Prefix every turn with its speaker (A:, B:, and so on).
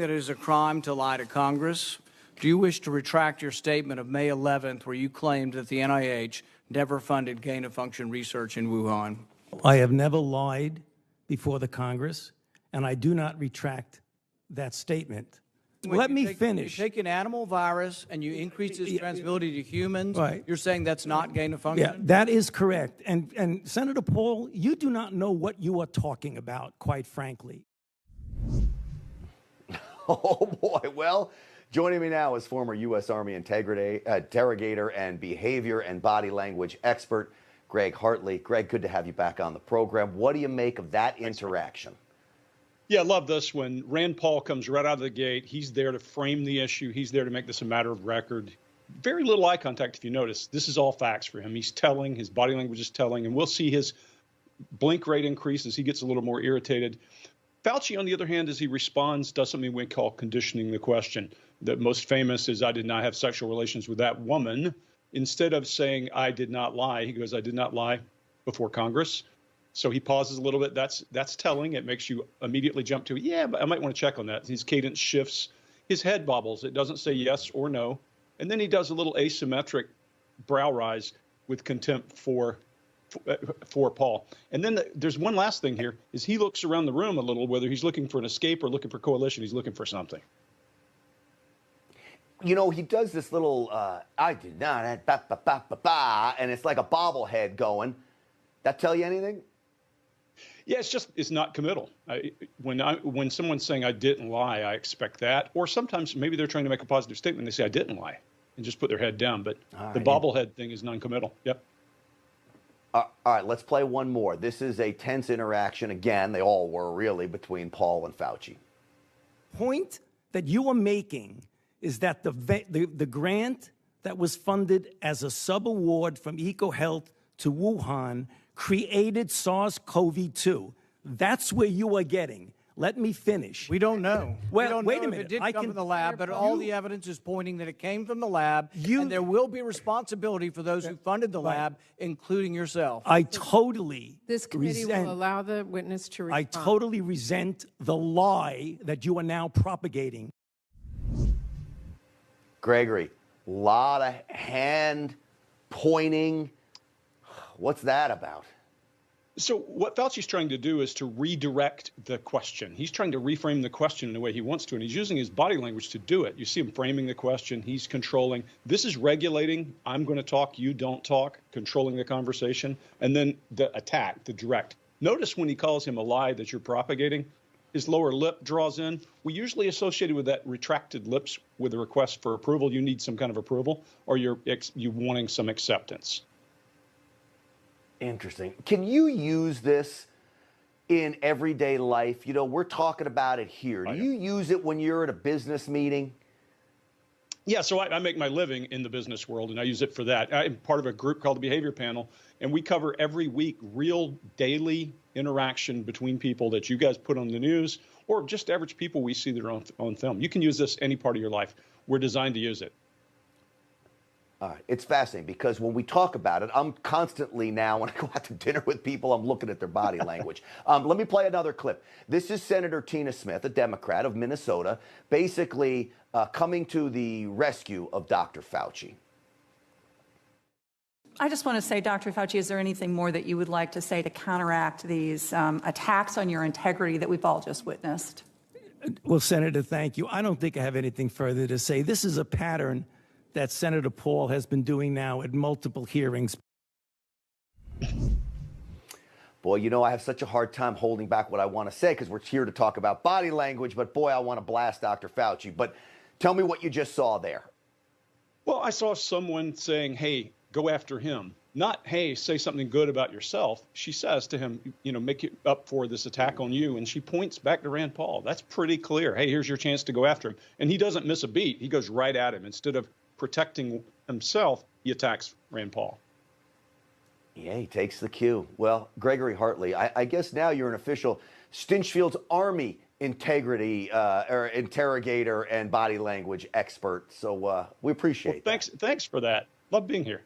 A: That it is a crime to lie to Congress. Do you wish to retract your statement of May 11th where you claimed that the NIH never funded gain-of-function research in Wuhan?
B: I have never lied before the Congress, and I do not retract that statement. Let me finish.
A: You take an animal virus and you increase its transmissibility to humans.
B: Right.
A: You're saying that's not gain-of-function?
B: Yeah, that is correct. And Senator Paul, you do not know what you are talking about, quite frankly.
C: Oh, boy. Well, joining me now is former U.S. Army interrogator and behavior and body language expert, Greg Hartley. Greg, good to have you back on the program. What do you make of that interaction?
D: Yeah, I love this one. Rand Paul comes right out of the gate. He's there to frame the issue. He's there to make this a matter of record. Very little eye contact, if you notice. This is all facts for him. He's telling, his body language is telling, and we'll see his blink rate increase as he gets a little more irritated. Fauci, on the other hand, as he responds, does something we call conditioning the question. The most famous is, I did not have sexual relations with that woman. Instead of saying, I did not lie, he goes, I did not lie before Congress. So he pauses a little bit. That's telling. It makes you immediately jump to, yeah, but I might want to check on that. His cadence shifts. His head bobbles. It doesn't say yes or no. And then he does a little asymmetric brow rise with contempt for Paul. And then there's one last thing here, is he looks around the room a little, whether he's looking for an escape or looking for coalition, he's looking for something.
C: You know, he does this little, I did not, and it's like a bobblehead going. That tell you anything?
D: Yeah, it's not committal. When someone's saying I didn't lie, I expect that. Or sometimes maybe they're trying to make a positive statement. They say I didn't lie and just put their head down. But the bobblehead thing is non-committal. Yep.
C: All right, let's play one more. This is a tense interaction. Again, they all were really between Paul and Fauci.
B: Point that you are making is that the grant that was funded as a sub-award from EcoHealth to Wuhan created SARS-CoV-2. That's where you are getting. Let me finish.
A: We don't know.
B: Well,
A: we don't
B: wait
A: know
B: a minute.
A: If it did come from the lab, but all the evidence is pointing that it came from the lab, and there will be responsibility for those who funded the lab, including yourself.
B: I totally
E: This committee will allow the witness to respond.
B: I totally resent the lie that you are now propagating.
C: Gregory, a lot of hand pointing. What's that about?
D: So what Fauci's trying to do is to redirect the question. He's trying to reframe the question in the way he wants to, and he's using his body language to do it. You see him framing the question. He's controlling. This is regulating. I'm going to talk, you don't talk, controlling the conversation. And then the attack, the direct. Notice when he calls him a lie that you're propagating, his lower lip draws in. We usually associated with that retracted lips with a request for approval. You need some kind of approval, or you wanting some acceptance.
C: Interesting. Can you use this in everyday life? You know, we're talking about it here. Do you use it when you're at a business meeting?
D: Yeah, so I make my living in the business world, and I use it for that. I'm part of a group called the Behavior Panel, and we cover every week real daily interaction between people that you guys put on the news or just average people we see that are on film. You can use this any part of your life. We're designed to use it.
C: All right. It's fascinating because when we talk about it, I'm constantly now, when I go out to dinner with people, I'm looking at their body language. Let me play another clip. This is Senator Tina Smith, a Democrat of Minnesota, basically coming to the rescue of Dr. Fauci.
F: I just want to say, Dr. Fauci, is there anything more that you would like to say to counteract these attacks on your integrity that we've all just witnessed?
B: Well, Senator, thank you. I don't think I have anything further to say. This is a pattern that Senator Paul has been doing now at multiple hearings.
C: Boy, you know, I have such a hard time holding back what I want to say because we're here to talk about body language, but boy, I want to blast Dr. Fauci. But tell me what you just saw there.
D: Well, I saw someone saying, hey, go after him. Not, hey, say something good about yourself. She says to him, you know, make it up for this attack on you. And she points back to Rand Paul. That's pretty clear. Hey, here's your chance to go after him. And he doesn't miss a beat. He goes right at him. Instead of protecting himself, he attacks Rand Paul.
C: Yeah, he takes the cue. Well, Gregory Hartley, I guess now you're an official Stinchfield's Army integrity or interrogator and body language expert. So we appreciate that.
D: Thanks for that. Love being here.